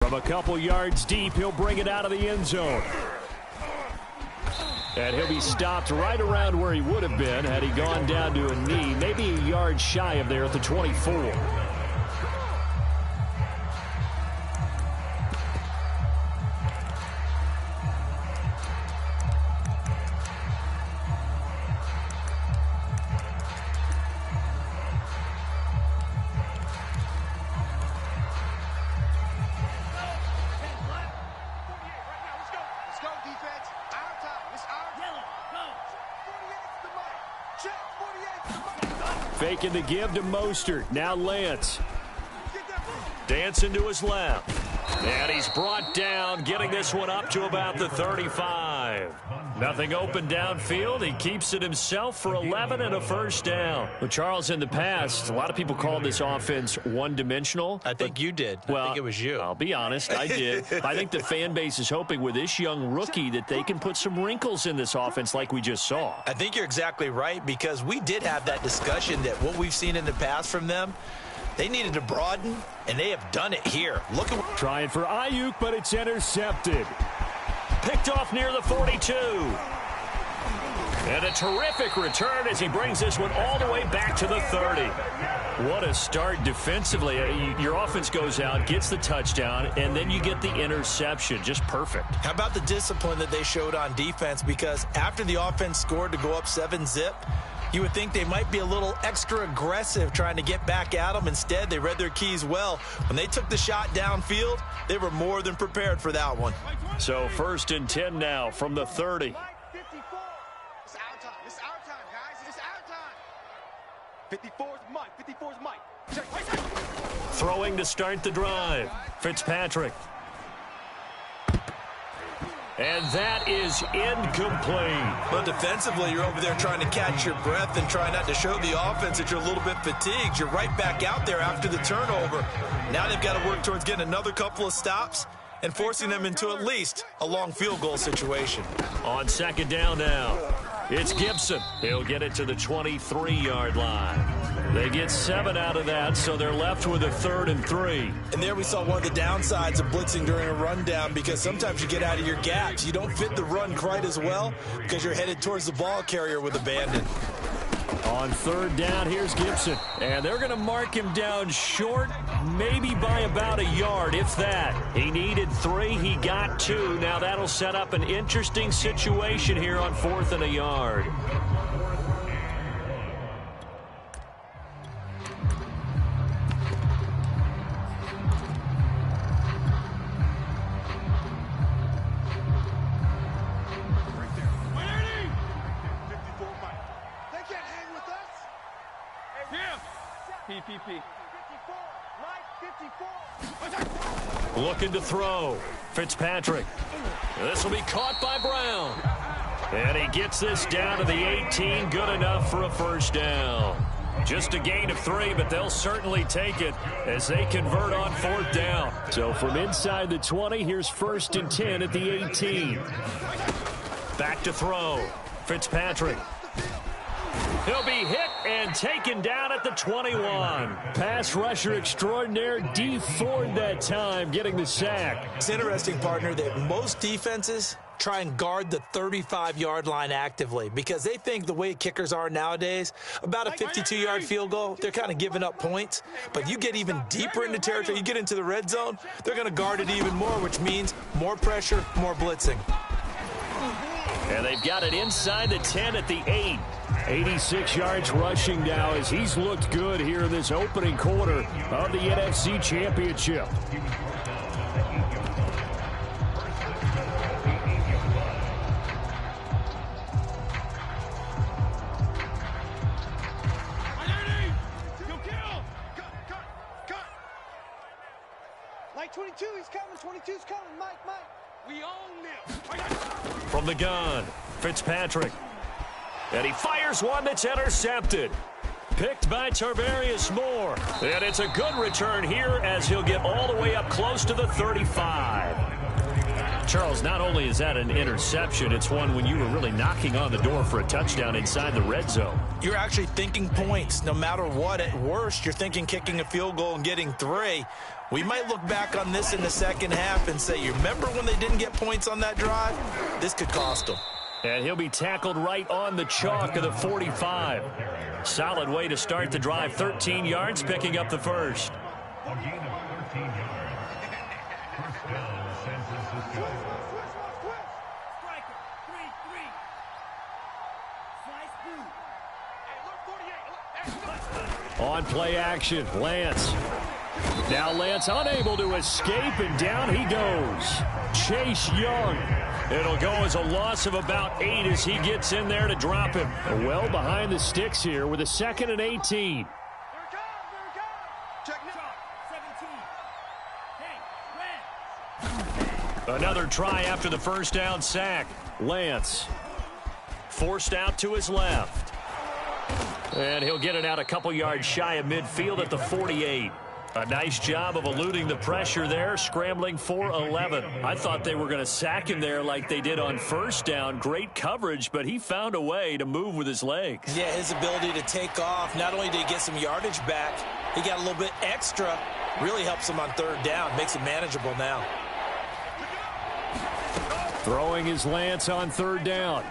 From a couple yards deep, he'll bring it out of the end zone. And he'll be stopped right around where he would have been had he gone down to a knee, maybe a yard shy of there at the 24. Faking the give to Mostert. Now Lance. Dancing to his left. And he's brought down, getting this one up to about the 35. Nothing open downfield. He keeps it himself for 11 and a first down. Well, Charles, in the past, a lot of people called this offense one-dimensional. I think you did. Well, I think it was you. I'll be honest, I did. I think the fan base is hoping with this young rookie that they can put some wrinkles in this offense like we just saw. I think you're exactly right, because we did have that discussion that what we've seen in the past from them, they needed to broaden, and they have done it here. Look at trying for Ayuk, but it's intercepted. Picked off near the 42. And a terrific return as he brings this one all the way back to the 30. What a start defensively. Your offense goes out, gets the touchdown, and then you get the interception. Just perfect. How about the discipline that they showed on defense? Because after the offense scored to go up 7-zip, you would think they might be a little extra aggressive trying to get back at them. Instead, they read their keys well. When they took the shot downfield, they were more than prepared for that one. So 1st and 10 now from the 30. It's our time. It's our time, guys. It's our time. 54's Mike. 54's Mike. Throwing to start the drive. Fitzpatrick. And that is incomplete. Well, defensively, you're over there trying to catch your breath and try not to show the offense that you're a little bit fatigued. You're right back out there after the turnover. Now they've got to work towards getting another couple of stops and forcing them into at least a long field goal situation. On 2nd down now, it's Gibson. He'll get it to the 23-yard line. They get 7 out of that, so they're left with a 3rd and 3. And there we saw one of the downsides of blitzing during a rundown, because sometimes you get out of your gaps. You don't fit the run quite as well because you're headed towards the ball carrier with abandon. On 3rd down, here's Gibson. And they're going to mark him down short, maybe by about a yard, if that. He needed 3. He got 2. Now that'll set up an interesting situation here on 4th and a yard. PPP. 54. Looking to throw. Fitzpatrick. This will be caught by Brown. And he gets this down to the 18. Good enough for a first down. Just a gain of 3, but they'll certainly take it as they convert on 4th down. So from inside the 20, here's 1st and 10 at the 18. Back to throw. Fitzpatrick. He'll be hit and taken down at the 21. Pass rusher extraordinaire, Dee Ford that time, getting the sack. It's interesting, partner, that most defenses try and guard the 35-yard line actively because they think the way kickers are nowadays, about a 52-yard field goal, they're kind of giving up points. But you get even deeper into territory, you get into the red zone, they're going to guard it even more, which means more pressure, more blitzing. And they've got it inside the 10 at the 8. 86 yards rushing now as he's looked good here in this opening quarter of the NFC Championship. Mike 22, he's coming. 22's coming. Mike. We own them. From the gun, Fitzpatrick. And he fires one that's intercepted. Picked by Tarvarius Moore. And it's a good return here as he'll get all the way up close to the 35. Charles, not only is that an interception, it's one when you were really knocking on the door for a touchdown inside the red zone. you're actually thinking points. No matter what, at worst, you're thinking kicking a field goal and getting 3. We might look back on this in the second half and say, you remember when they didn't get points on that drive? This could cost them. And he'll be tackled right on the chalk of the 45. Solid way to start the drive. 13 yards, picking up the first. A gain of 13 yards. First down, San Francisco. Striker, 3-3. Slice through. On play action, Lance. Now Lance unable to escape, and down he goes. Chase Young. It'll go as a loss of about 8 as he gets in there to drop him. Well behind the sticks here with a 2nd and 18. Another try after the first down sack. Lance forced out to his left. And he'll get it out a couple yards shy of midfield at the 48. A nice job of eluding the pressure there, scrambling for 11. I thought they were going to sack him there like they did on first down. Great coverage, but he found a way to move with his legs. Yeah, his ability to take off, not only did he get some yardage back, he got a little bit extra. Really helps him on 3rd down, makes it manageable now. Throwing his Lance on 3rd down.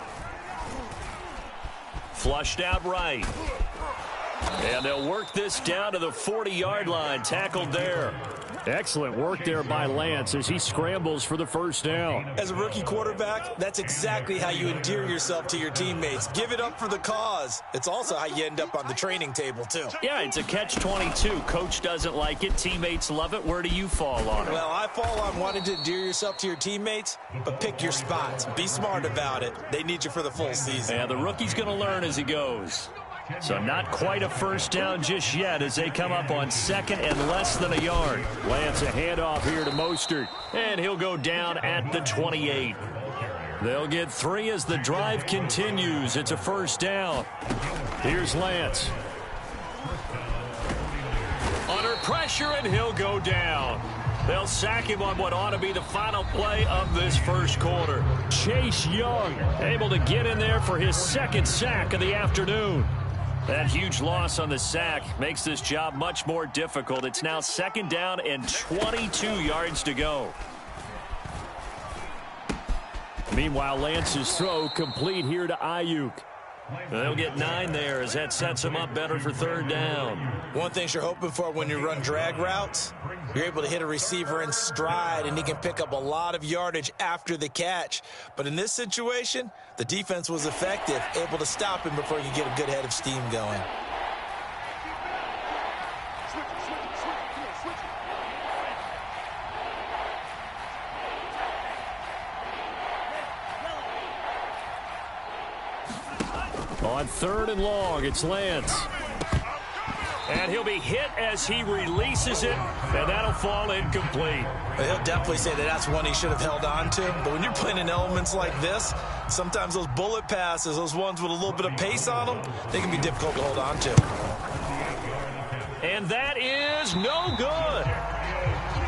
Flushed out right. And they'll work this down to the 40-yard line. Tackled there. Excellent work there by Lance as he scrambles for the first down. As a rookie quarterback, that's exactly how you endear yourself to your teammates. Give it up for the cause. It's also how you end up on the training table, too. Yeah, it's a catch-22. Coach doesn't like it. Teammates love it. Where do you fall on it? Well, I fall on wanting to endear yourself to your teammates, but pick your spots. Be smart about it. They need you for the full season. Yeah, the rookie's going to learn as he goes. So not quite a first down just yet as they come up on 2nd and less than a yard. Lance a handoff here to Mostert, and he'll go down at the 28. They'll get 3 as the drive continues. It's a first down. Here's Lance. Under pressure, and he'll go down. They'll sack him on what ought to be the final play of this first quarter. Chase Young able to get in there for his 2nd sack of the afternoon. That huge loss on the sack makes this job much more difficult. It's now 2nd down and 22 yards to go. Meanwhile, Lance's throw complete here to Ayuk. They'll get 9 there as that sets them up better for 3rd down. One thing you're hoping for when you run drag routes, you're able to hit a receiver in stride, and he can pick up a lot of yardage after the catch. But in this situation, the defense was effective, able to stop him before you get a good head of steam going. On 3rd and long, it's Lance. And he'll be hit as he releases it, and that'll fall incomplete. He'll definitely say that that's one he should have held on to. But when you're playing in elements like this, sometimes those bullet passes, those ones with a little bit of pace on them, they can be difficult to hold on to. And that is no good.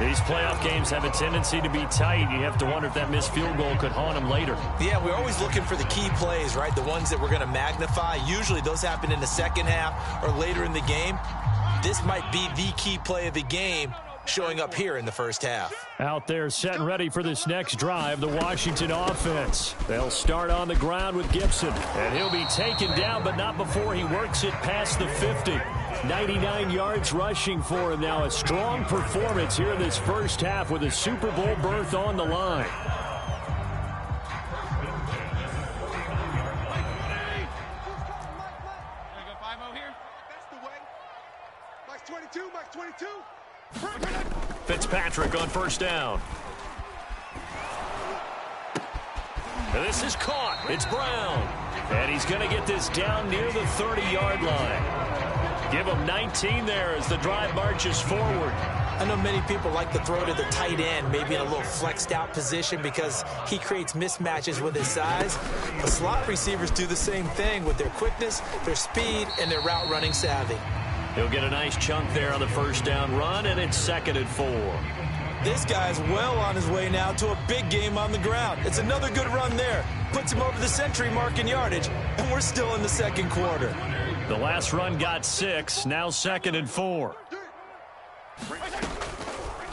These playoff games have a tendency to be tight. You have to wonder if that missed field goal could haunt them later. Yeah, we're always looking for the key plays, right? The ones that we're going to magnify. Usually those happen in the second half or later in the game. This might be the key play of the game showing up here in the first half. Out there set and ready for this next drive, the Washington offense. They'll start on the ground with Gibson. And he'll be taken down, but not before he works it past the 50. 99 yards rushing for him now. A strong performance here in this first half with a Super Bowl berth on the line. Fitzpatrick on first down. This is caught. It's Brown. And he's going to get this down near the 30-yard line. Give him 19 there as the drive marches forward. I know many people like to throw to the tight end, maybe in a little flexed out position because he creates mismatches with his size. The slot receivers do the same thing with their quickness, their speed, and their route running savvy. He'll get a nice chunk there on the first down run, and it's 2nd and 4. This guy's well on his way now to a big game on the ground. It's another good run there. Puts him over the century mark in yardage, and we're still in the second quarter. The last run got 6. Now 2nd and 4.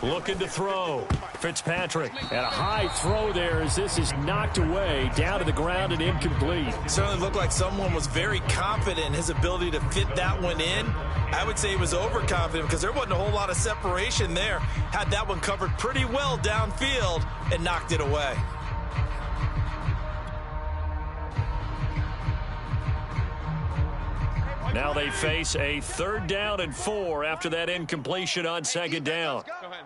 Looking to throw. Fitzpatrick. And a high throw there as this is knocked away, down to the ground and incomplete. Certainly looked like someone was very confident in his ability to fit that one in. I would say he was overconfident because there wasn't a whole lot of separation there. Had that one covered pretty well downfield and knocked it away. Now they face a 3rd down and 4 after that incompletion on 2nd down. Go ahead.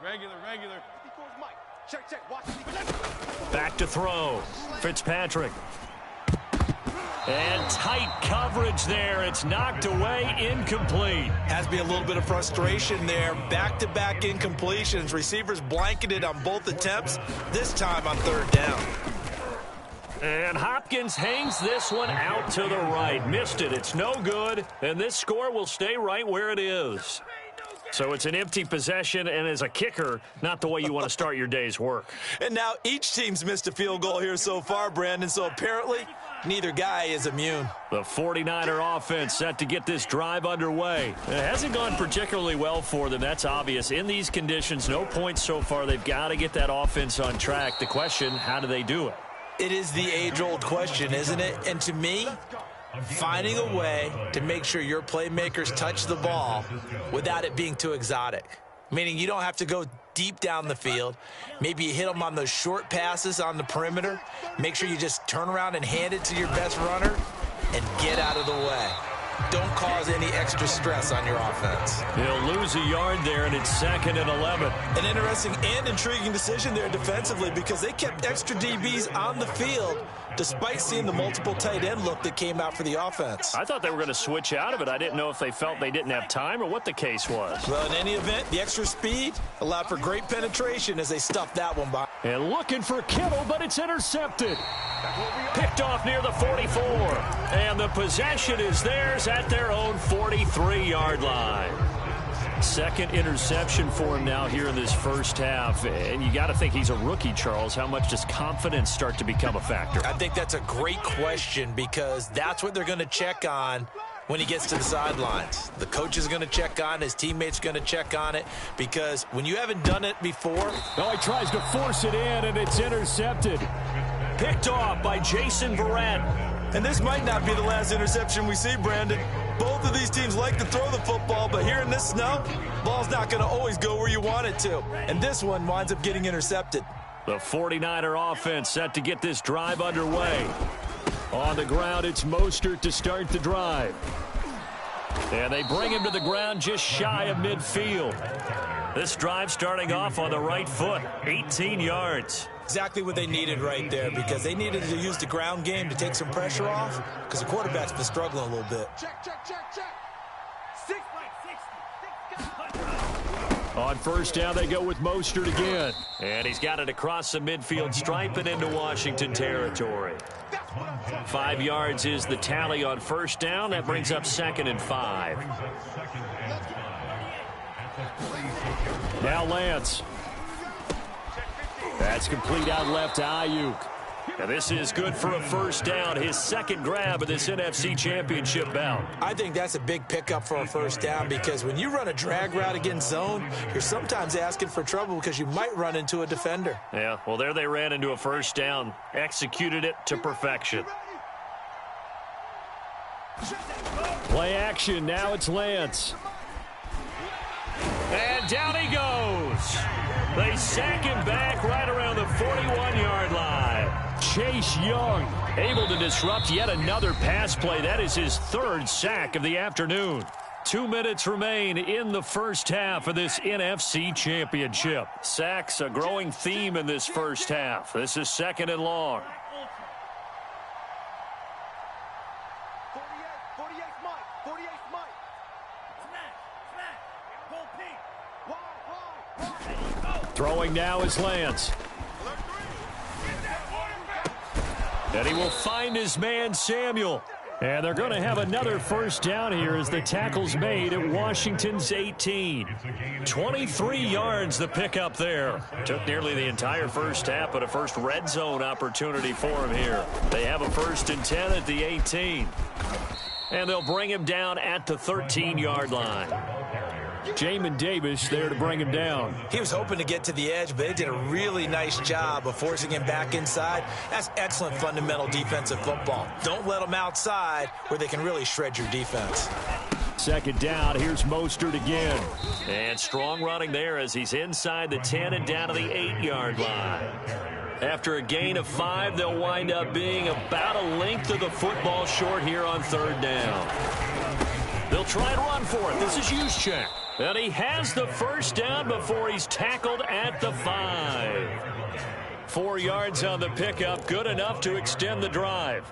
Regular. 54's Mike. Check. Watch. Back to throw. Fitzpatrick. And tight coverage there. It's knocked away, incomplete. Has to be a little bit of frustration there. Back-to-back incompletions. Receivers blanketed on both attempts, this time on 3rd down. And Hopkins hangs this one out to the right. Missed it. It's no good. And this score will stay right where it is. So it's an empty possession, and as a kicker, not the way you want to start your day's work. And now each team's missed a field goal here so far, Brandon, so apparently neither guy is immune. The 49er offense set to get this drive underway. It hasn't gone particularly well for them. That's obvious. In these conditions, no points so far. They've got to get that offense on track. The question, how do they do it? It is the age-old question, isn't it? And to me, finding a way to make sure your playmakers touch the ball without it being too exotic. Meaning you don't have to go deep down the field. Maybe you hit them on those short passes on the perimeter. Make sure you just turn around and hand it to your best runner and get out of the way. Don't cause any extra stress on your offense. He'll lose a yard there, and it's 2nd and 11. An interesting and intriguing decision there defensively because they kept extra DBs on the field despite seeing the multiple tight end look that came out for the offense. I thought they were going to switch out of it. I didn't know if they felt they didn't have time or what the case was. Well, in any event, the extra speed allowed for great penetration as they stuffed that one by. And looking for Kittle, but it's intercepted. Picked off near the 44. And the possession is theirs at their own 43-yard line. 2nd interception for him now here in this first half. And you got to think he's a rookie, Charles. How much does confidence start to become a factor? I think that's a great question because that's what they're going to check on when he gets to the sidelines. The coach is going to check on, his teammates going to check on it because when you haven't done it before. Oh, he tries to force it in, and it's intercepted. Picked off by Jason Verrett. And this might not be the last interception we see, Brandon. Both of these teams like to throw the football, but here in this snow, ball's not going to always go where you want it to. And this one winds up getting intercepted. The 49er offense set to get this drive underway. On the ground, it's Mostert to start the drive. And they bring him to the ground just shy of midfield. This drive starting off on the right foot, 18 yards. Exactly what they needed right there because they needed to use the ground game to take some pressure off because the quarterback's been struggling a little bit. Check. 60. On 1st down, they go with Mostert again. And he's got it across the midfield stripe and into Washington territory. 5 yards is the tally on 1st down. That brings up 2nd and 5. Now Lance. That's complete out left to Ayuk. Now this is good for a 1st down, his 2nd grab of this NFC Championship bout. I think that's a big pickup for a 1st down because when you run a drag route against zone, you're sometimes asking for trouble because you might run into a defender. Yeah, well, there they ran into a 1st down, executed it to perfection. Play action, now it's Lance. And down he goes. They sack him back right around the 41-yard line. Chase Young able to disrupt yet another pass play. That is his 3rd sack of the afternoon. 2 minutes remain in the first half of this NFC Championship. Sacks a growing theme in this first half. This is 2nd and long. 48's Mike. 48's Mike. Smash. Go Pete. Wide. Throwing now is Lance. And he will find his man Samuel. And they're going to have another first down here as the tackle's made at Washington's 18. 23 yards the pickup there. Took nearly the entire first half, but a first red zone opportunity for him here. They have a 1st and 10 at the 18. And they'll bring him down at the 13-yard line. Jamin Davis there to bring him down. He was hoping to get to the edge, but they did a really nice job of forcing him back inside. That's excellent fundamental defensive football. Don't let them outside where they can really shred your defense. 2nd down, here's Mostert again. And strong running there as he's inside the 10 and down to the 8-yard line. After a gain of 5, they'll wind up being about a length of the football short here on 3rd down. They'll try and run for it. This is Juszczyk. And he has the first down before he's tackled at the 5. 4 yards on the pickup, good enough to extend the drive.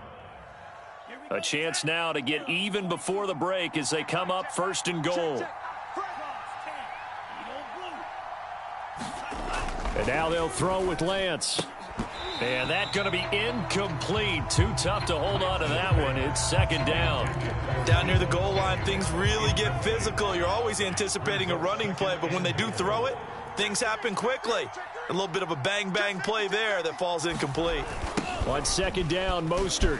A chance now to get even before the break as they come up 1st and goal. And now they'll throw with Lance. And that's going to be incomplete. Too tough to hold on to that one. It's 2nd down. Down near the goal line, things really get physical. You're always anticipating a running play, but when they do throw it, things happen quickly. A little bit of a bang-bang play there that falls incomplete. On 2nd down, Mostert.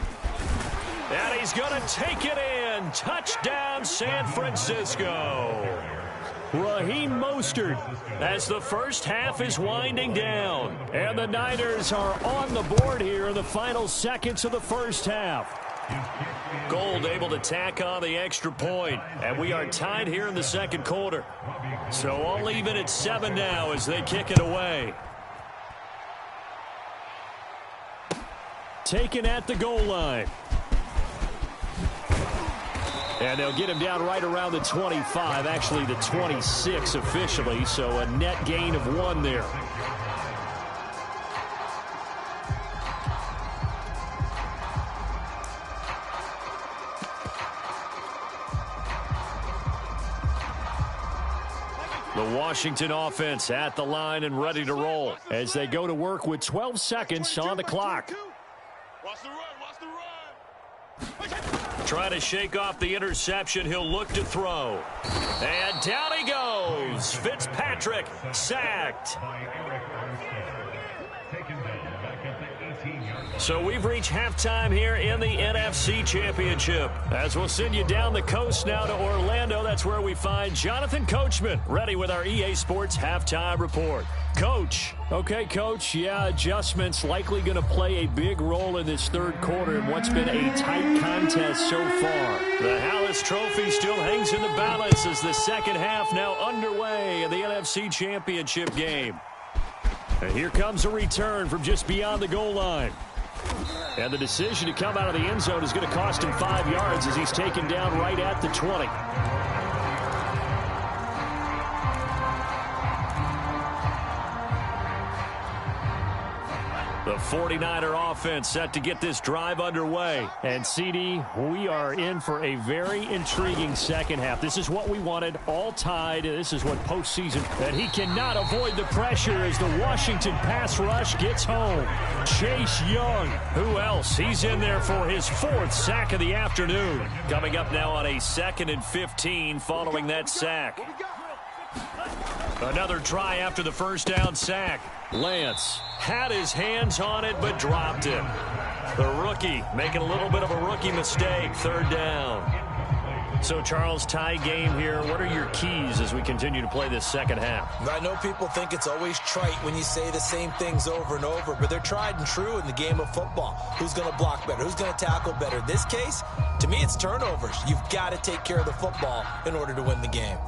And he's going to take it in. Touchdown, San Francisco. Raheem Mostert as the first half is winding down. And the Niners are on the board here in the final seconds of the first half. Gold able to tack on the extra point. And we are tied here in the 2nd quarter. So all even at 7 now as they kick it away. Taken at the goal line. And they'll get him down right around the 25, actually the 26 officially, so a net gain of 1 there. The Washington offense at the line and ready to roll as they go to work with 12 seconds on the clock. Watch the run, watch the run. Trying to shake off the interception. He'll look to throw. And down he goes. Fitzpatrick sacked. So we've reached halftime here in the NFC Championship. As we'll send you down the coast now to Orlando. That's where we find Jonathan Coachman ready with our EA Sports Halftime Report. Coach. Okay, Coach. Yeah, adjustments likely going to play a big role in this 3rd quarter in what's been a tight contest so far. The Hallis Trophy still hangs in the balance as the 2nd half now underway in the NFC Championship game. And here comes a return from just beyond the goal line. And the decision to come out of the end zone is going to cost him 5 yards as he's taken down right at the 20. The 49er offense set to get this drive underway. And, CD, we are in for a very intriguing 2nd half. This is what we wanted, all tied. This is what postseason. And he cannot avoid the pressure as the Washington pass rush gets home. Chase Young. Who else? He's in there for his 4th sack of the afternoon. Coming up now on a 2nd and 15 following that sack. Another try after the first down sack. Lance had his hands on it but dropped it. The rookie making a little bit of a rookie mistake. 3rd down. So, Charles, tie game here. What are your keys as we continue to play this 2nd half? I know people think it's always trite when you say the same things over and over, but they're tried and true in the game of football. Who's going to block better? Who's going to tackle better? In this case, to me, it's turnovers. You've got to take care of the football in order to win the game.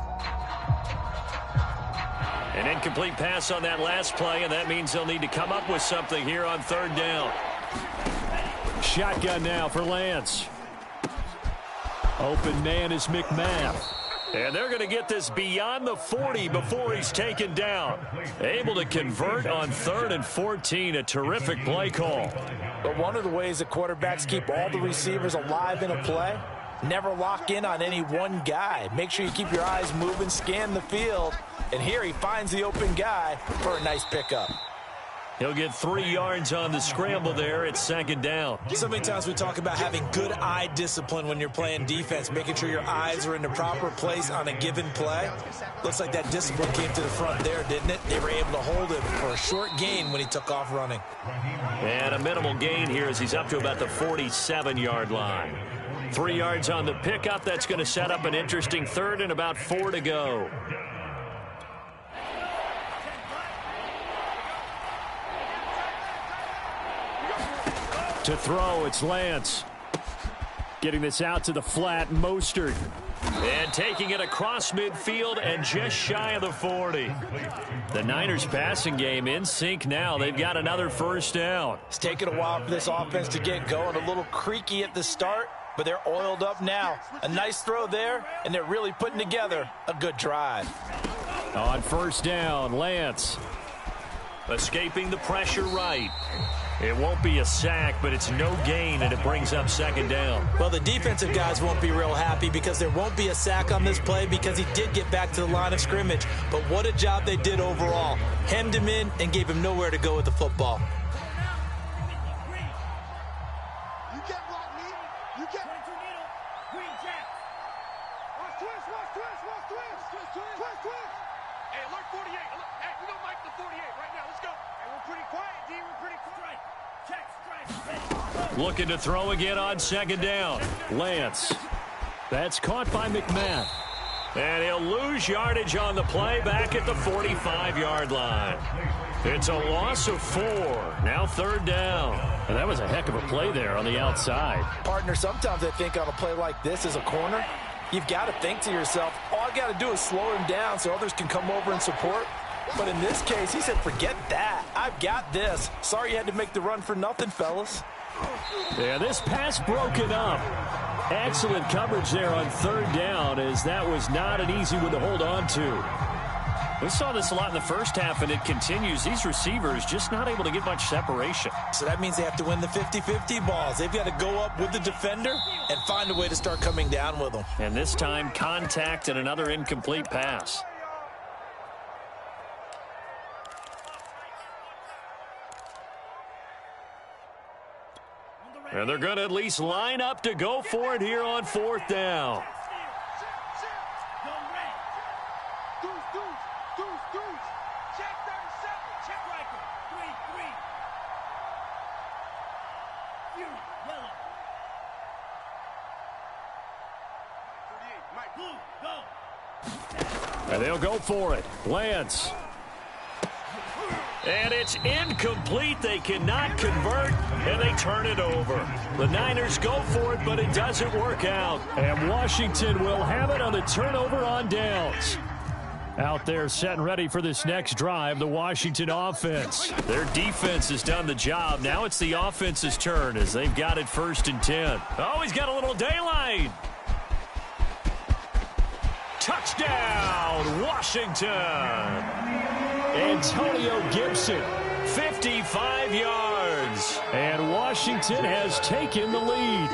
An incomplete pass on that last play, and that means they'll need to come up with something here on 3rd down. Shotgun now for Lance. Open man is McMath. And they're going to get this beyond the 40 before he's taken down. Able to convert on 3rd and 14. A terrific play call. But one of the ways that quarterbacks keep all the receivers alive in a play, never lock in on any one guy. Make sure you keep your eyes moving, scan the field. And here he finds the open guy for a nice pickup. He'll get 3 yards on the scramble there at second down. So many times we talk about having good eye discipline when you're playing defense, making sure your eyes are in the proper place on a given play. Looks like that discipline came to the front there, didn't it? They were able to hold him for a short gain when he took off running. And a minimal gain here as he's up to about the 47-yard line. 3 yards on the pickup. That's going to set up an interesting third and about 4 to go. To throw, it's Lance. Getting this out to the flat, Mostert. And taking it across midfield and just shy of the 40. The Niners passing game in sync now. They've got another first down. It's taken a while for this offense to get going. A little creaky at the start, but they're oiled up now. A nice throw there, and they're really putting together a good drive. On first down, Lance. Escaping the pressure right. It won't be a sack, but it's no gain, and it brings up second down. Well, the defensive guys won't be real happy because there won't be a sack on this play because he did get back to the line of scrimmage. But what a job they did overall. Hemmed him in and gave him nowhere to go with the football. You get blocked, me. You get... Green Jack. Watch twist, watch twist, watch twist. Twist, twist. Hey, alert 48. Hey, we don't mic the 48 right now. Let's go. Hey, we're pretty quiet, D. We're pretty quiet. Check, strike. Looking to throw again on second down. Lance. That's caught by McMahon. And he'll lose yardage on the play back at the 45-yard line. It's a loss of 4. Now third down. And that was a heck of a play there on the outside. Partner, sometimes I think on a play like this as a corner, you've got to think to yourself, all I got to do is slow him down so others can come over and support. But in this case, he said, forget that. I've got this. Sorry you had to make the run for nothing, fellas. Yeah, this pass broken up. Excellent coverage there on third down, as that was not an easy one to hold on to. We saw this a lot in the first half, and it continues. These receivers just not able to get much separation. So that means they have to win the 50-50 balls. They've got to go up with the defender and find a way to start coming down with them. And this time, contact and another incomplete pass. And they're going to at least line up to go for it here on fourth down. Go red. Deuce. Check 37. Check Riker. 3-3. Fury. Yellow. 38. Mike. Blue. Go. And they'll go for it. Lance. And it's incomplete. They cannot convert, and they turn it over. The Niners go for it, but it doesn't work out. And Washington will have it on the turnover on downs. Out there set and ready for this next drive, the Washington offense. Their defense has done the job. Now it's the offense's turn as they've got it 1st and 10. Oh, he's got a little daylight. Touchdown, Washington. Antonio Gibson, 55 yards. And Washington has taken the lead.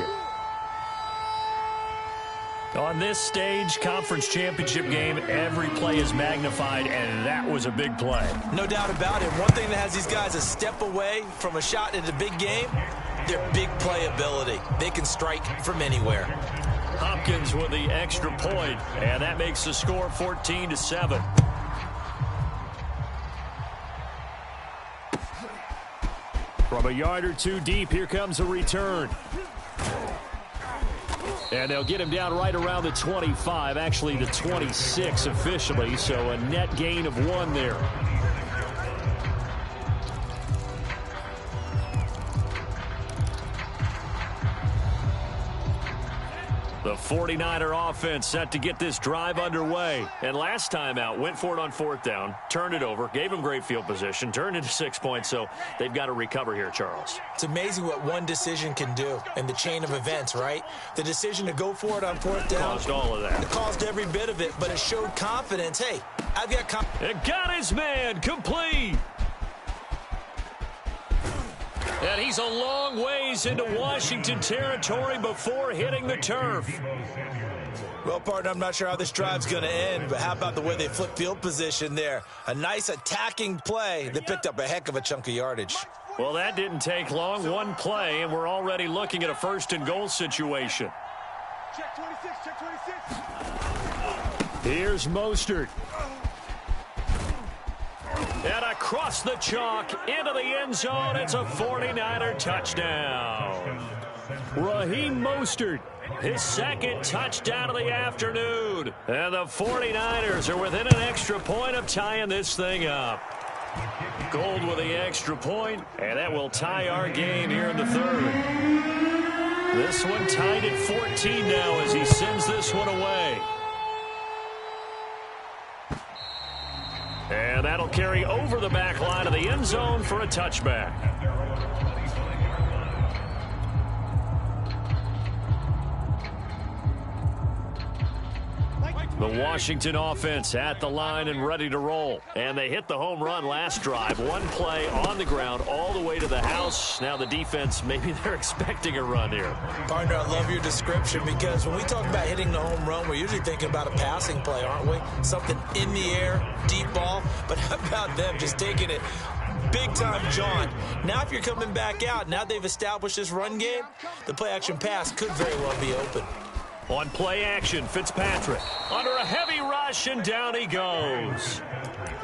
On this stage, conference championship game, every play is magnified, and that was a big play. No doubt about it. One thing that has these guys a step away from a shot in the big game, their big playability. They can strike from anywhere. Hopkins with the extra point, and that makes the score 14-7. From a yard or two deep, here comes a return. And they'll get him down right around the 25, actually the 26 officially, so a net gain of 1 there. The 49er offense set to get this drive underway. And last time out, went for it on fourth down, turned it over, gave them great field position, turned into 6 points, so they've got to recover here, Charles. It's amazing what one decision can do in the chain of events, right? The decision to go for it on fourth down. Caused all of that. It caused every bit of it, but it showed confidence. Hey, I've got confidence. It got his man complete. And he's a long ways into Washington territory before hitting the turf. Well, partner, I'm not sure how this drive's going to end, but how about the way they flip field position there? A nice attacking play that picked up a heck of a chunk of yardage. Well, that didn't take long. One play, and we're already looking at a first-and-goal situation. Check 26, check 26. Here's Mostert. And across the chalk into the end zone. It's a 49er touchdown. Raheem Mostert, his second touchdown of the afternoon. And the 49ers are within an extra point of tying this thing up. Gold with the extra point, and that will tie our game here in the third. This one tied at 14 now as he sends this one away. And that'll carry over the back line of the end zone for a touchback. The Washington offense at the line and ready to roll. And they hit the home run last drive. One play on the ground all the way to the house. Now the defense, maybe they're expecting a run here. Partner, I love your description because when we talk about hitting the home run, we're usually thinking about a passing play, aren't we? Something in the air, deep ball. But how about them just taking it big-time jaunt? Now if you're coming back out, now they've established this run game, the play-action pass could very well be open. On play action, Fitzpatrick under a heavy rush, and down he goes.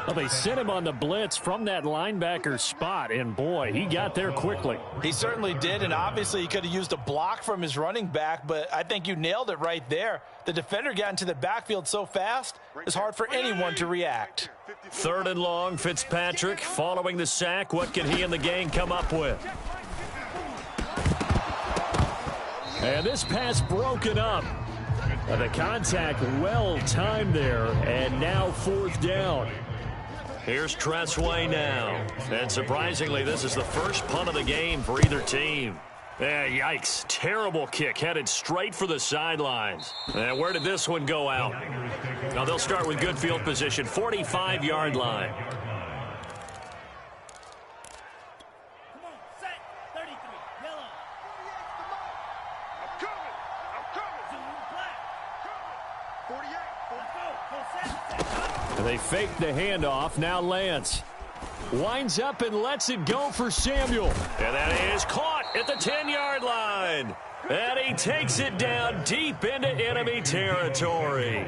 Well, they sent him on the blitz from that linebacker spot, and boy, he got there quickly. He certainly did, and obviously he could have used a block from his running back, but I think you nailed it right there. The defender got into the backfield so fast, it's hard for anyone to react. Third and long, Fitzpatrick following the sack. What can he and the gang come up with? And this pass broken up. The contact well timed there, and now fourth down. Here's Tressway now. And surprisingly, this is the first punt of the game for either team. Yikes. Terrible kick headed straight for the sidelines. And where did this one go out? Now they'll start with good field position, 45-yard line. Come on, set. 33. Yellow. I'm coming. Zoom black. 48. Let's go. Go set. And they fake the handoff. Now Lance winds up and lets it go for Samuel. And that is caught at the 10-yard line. And he takes it down deep into enemy territory.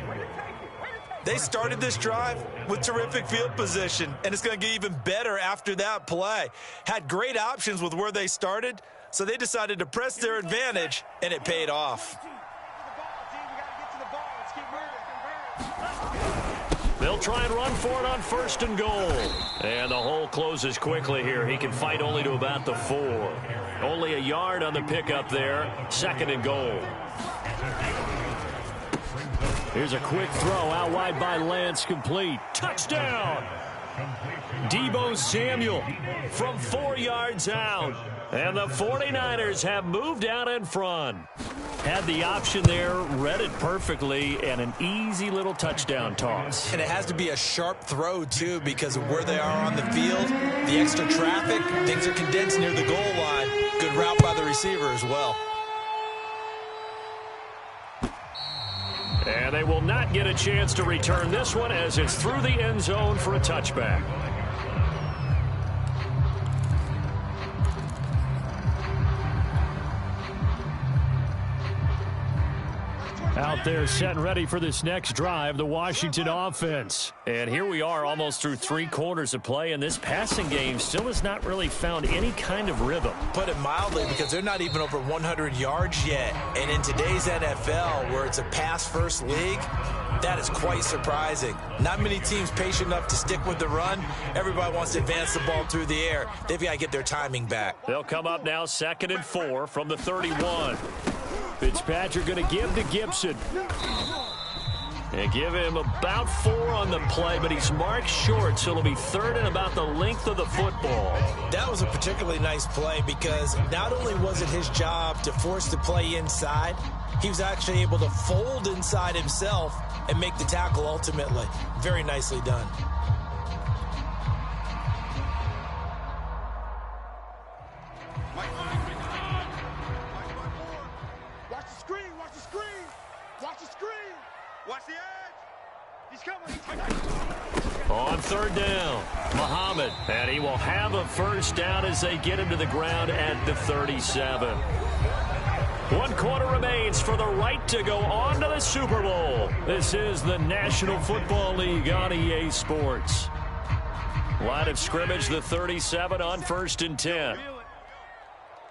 They started this drive with terrific field position, and it's going to get even better after that play. Had great options with where they started, so they decided to press their advantage, and it paid off. They'll try and run for it on first and goal. And the hole closes quickly here. He can fight only to about the 4. Only a yard on the pickup there. Second and goal. Here's a quick throw out wide by Lance, complete. Touchdown! Deebo Samuel from 4 yards out. And the 49ers have moved out in front. Had the option there, read it perfectly, and an easy little touchdown toss. And it has to be a sharp throw, too, because of where they are on the field, the extra traffic, things are condensed near the goal line. Good route by the receiver as well. And they will not get a chance to return this one as it's through the end zone for a touchback. Out there set and ready for this next drive, the Washington offense. And here we are almost through 3 quarters of play, and this passing game still has not really found any kind of rhythm. Put it mildly, because they're not even over 100 yards yet. And in today's NFL, where it's a pass-first league, that is quite surprising. Not many teams patient enough to stick with the run. Everybody wants to advance the ball through the air. They've got to get their timing back. They'll come up now 2nd and 4 from the 31. Fitzpatrick going to give to Gibson. And give him about 4 on the play, but he's marked short, so it'll be 3rd and about the length of the football. That was a particularly nice play because not only was it his job to force the play inside, he was actually able to fold inside himself and make the tackle ultimately. Very nicely done. Watch the screen. Watch the screen. Watch the screen. third down. Muhammad, and he will have a first down as they get him to the ground at the 37. 1 quarter remains for the right to go on to the Super Bowl. This is the National Football League on EA Sports. Line of scrimmage, the 37 on 1st and 10.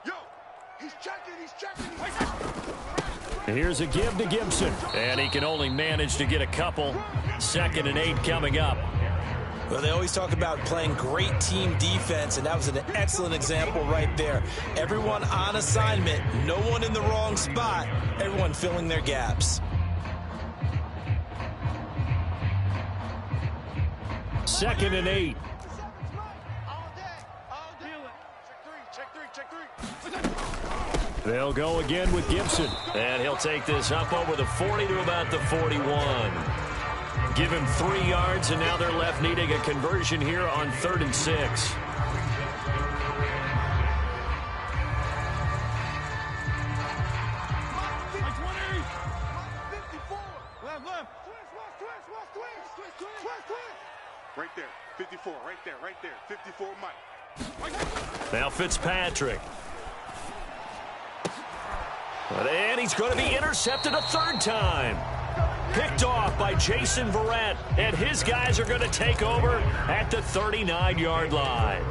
Yo, he's checking. Here's a give to Gibson, and he can only manage to get a couple. 2nd and 8 coming up. Well, they always talk about playing great team defense, and that was an excellent example right there. Everyone on assignment, no one in the wrong spot, everyone filling their gaps. 2nd and 8. Check three. They'll go again with Gibson, and he'll take this up over the 40 to about the 41. Give him 3 yards, and now they're left needing a conversion here on 3rd and 6. Right there, 54, right there, 54 Mike. Now Fitzpatrick. And he's going to be intercepted a 3rd time. Picked off by Jason Verrett, and his guys are going to take over at the 39-yard line.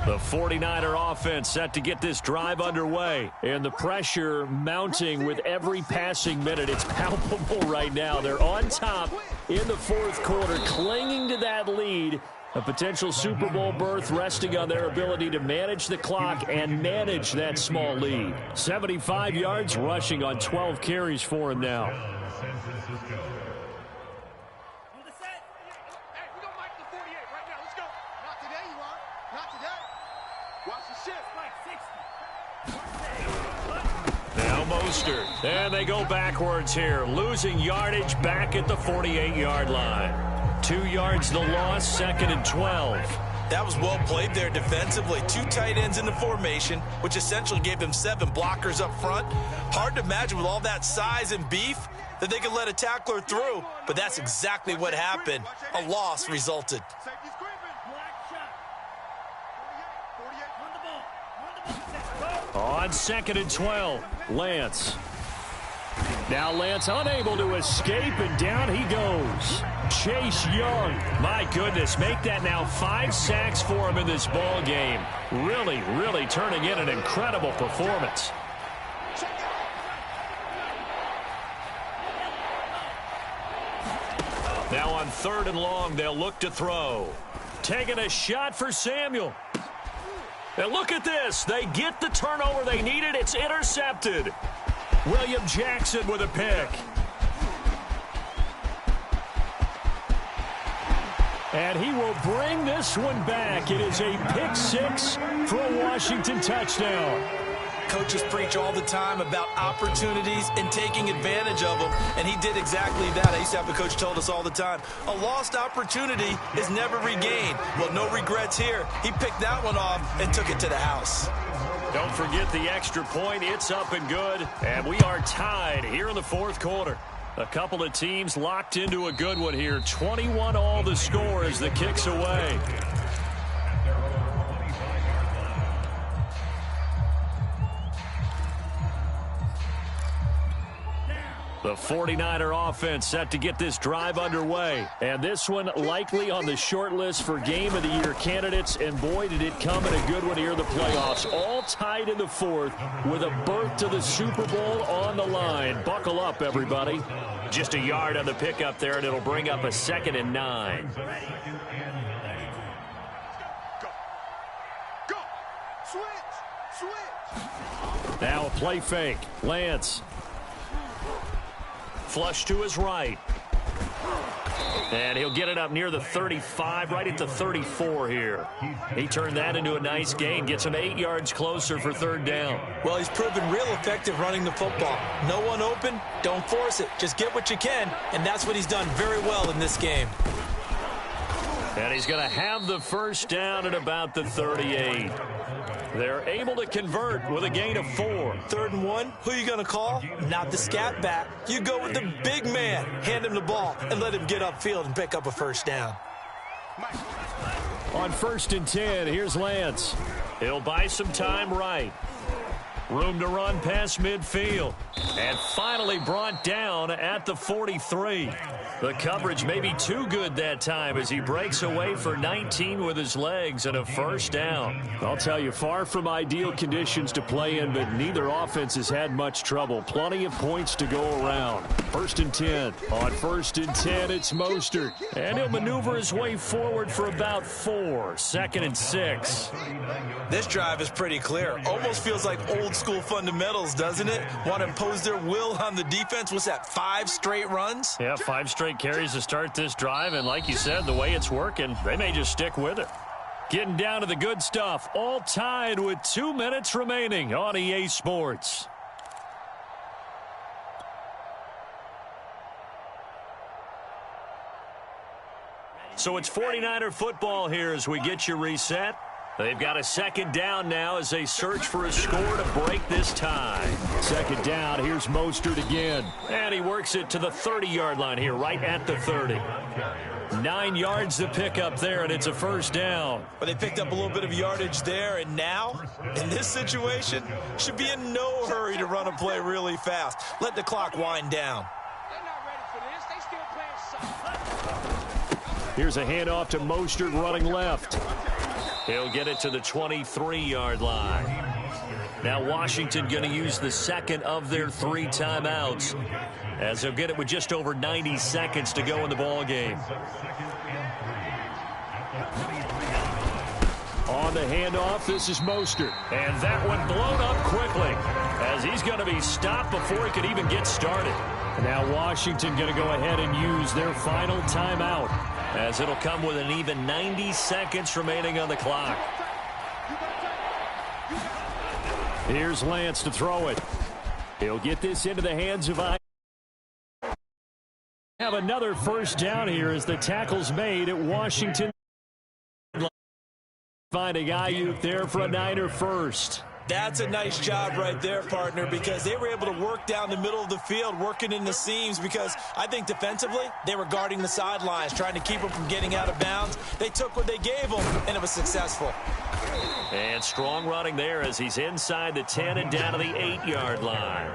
The 49er offense set to get this drive underway, and the pressure mounting with every passing minute. It's palpable right now. They're on top in the 4th quarter, clinging to that lead. A potential Super Bowl berth resting on their ability to manage the clock and manage that small lead. 75 yards rushing on 12 carries for him now. On the set. Hey, we gonna make the 48 right now. Let's go. Not today, you are. Not today. Watch the shift. Like 60. Now Mostert. And they go backwards here, losing yardage back at the 48-yard line. 2 yards the loss, 2nd and 12. That was well played there defensively. 2 tight ends in the formation, which essentially gave them 7 blockers up front. Hard to imagine with all that size and beef that they could let a tackler through, but that's exactly what happened. A loss resulted. Safety's creeping. Black shot. 48. On the ball. Set. Go. On 2nd and 12, Lance. Now Lance unable to escape, and down he goes. Chase Young, my goodness, make that now 5 sacks for him in this ball game. Really turning in an incredible performance. Now on 3rd and long, they'll look to throw. Taking a shot for Samuel. And look at this. They get the turnover they needed. It's intercepted. William Jackson with a pick. And he will bring this one back. It is a pick 6 for a Washington touchdown. Coaches preach all the time about opportunities and taking advantage of them, and he did exactly that. I used to have a coach told us all the time, a lost opportunity is never regained. Well, no regrets here. He picked that one off and took it to the house. Don't forget the extra point. It's up and good, and we are tied here in the 4th quarter. A couple of teams locked into a good one here. 21 all the score as the kick's away. The 49er offense set to get this drive underway. And this one likely on the short list for Game of the Year candidates. And boy, did it come in a good one here in the playoffs. All tied in the 4th with a berth to the Super Bowl on the line. Buckle up, everybody. Just a yard on the pickup there, and it'll bring up a 2nd and 9. Go. Switch. Now a play fake. Lance. Flush to his right. And he'll get it up near the 35, right at the 34 here. He turned that into a nice gain, gets him 8 yards closer for 3rd down. Well, he's proven real effective running the football. No one open, don't force it. Just get what you can, and that's what he's done very well in this game. And he's going to have the first down at about the 38. They're able to convert with a gain of 4. 3rd and 1, who you going to call? Not the scat back. You go with the big man. Hand him the ball and let him get upfield and pick up a first down. On 1st and 10, here's Lance. He'll buy some time right. Room to run past midfield. And finally brought down at the 43. The coverage may be too good that time as he breaks away for 19 with his legs and a first down. I'll tell you, far from ideal conditions to play in, but neither offense has had much trouble. Plenty of points to go around. 1st and 10. On 1st and 10, it's Mostert. And he'll maneuver his way forward for about 4. 2nd and 6. This drive is pretty clear. Almost feels like old school fundamentals, doesn't it? Want to impose their will on the defense. What's that, 5 straight runs? Yeah, 5 straight carries to start this drive, and like you said, the way it's working, they may just stick with it. Getting down to the good stuff, all tied with 2 minutes remaining on EA Sports. So it's 49er football here as we get you reset. They've got a 2nd down now as they search for a score to break this tie. 2nd down, here's Mostert again. And he works it to the 30-yard line here, right at the 30. 9 yards to pick up there, and it's a first down. But they picked up a little bit of yardage there, and now, in this situation, should be in no hurry to run a play really fast. Let the clock wind down. They're not ready for this. They still playing soft. Here's a handoff to Mostert running left. He'll get it to the 23-yard line. Now Washington going to use the 2nd of their 3 timeouts as they'll get it with just over 90 seconds to go in the ball game. On the handoff, this is Mostert. And that one blown up quickly as he's going to be stopped before he could even get started. Now Washington going to go ahead and use their final timeout, as it'll come with an even 90 seconds remaining on the clock. Here's Lance to throw it. He'll get this into the hands of have another first down here as the tackle's made at Washington. Finding Ayuk there for a Niner first. That's a nice job right there, partner, because they were able to work down the middle of the field, working in the seams, because I think defensively they were guarding the sidelines, trying to keep them from getting out of bounds. They took what they gave them, and it was successful. And strong running there as he's inside the 10 and down to the 8-yard line.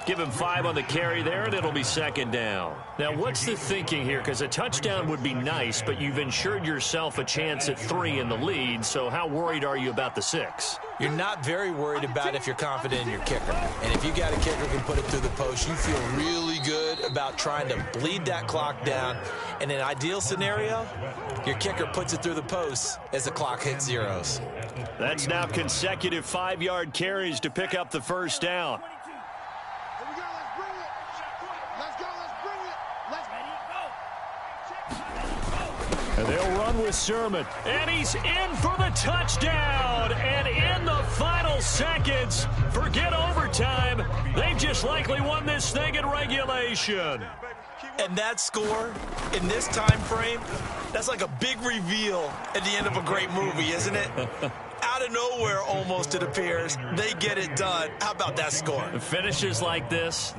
Give him 5 on the carry there, and it'll be 2nd down. Now, what's the thinking here? Because a touchdown would be nice, but you've ensured yourself a chance at 3 in the lead, so how worried are you about the 6? You're not very worried about if you're confident in your kicker. And if you got a kicker who can put it through the post, you feel really good about trying to bleed that clock down. In an ideal scenario, your kicker puts it through the post as the clock hits zeros. That's now consecutive 5-yard carries to pick up the first down. Here we go. Let's bring it. Let's go. Let's bring it. Let's And they'll run with Sermon. And he's in for the touchdown. And in the final seconds, forget overtime. They've just likely won this thing in regulation. And that score in this time frame, that's like a big reveal at the end of a great movie, isn't it? Out of nowhere, almost, it appears. They get it done. How about that score? Finishes like this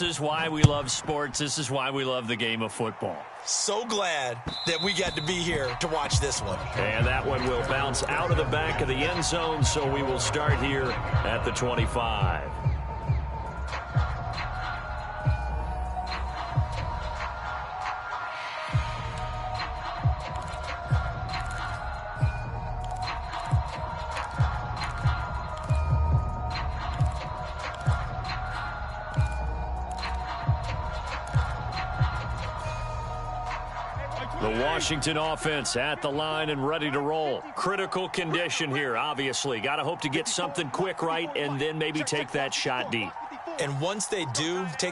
is why we love sports. This is why we love the game of football. So glad that we got to be here to watch this one. And that one will bounce out of the back of the end zone, so we will start here at the 25. The Washington offense at the line and ready to roll. Critical condition here, obviously. Got to hope to get something quick right and then maybe take that shot deep. And once they do take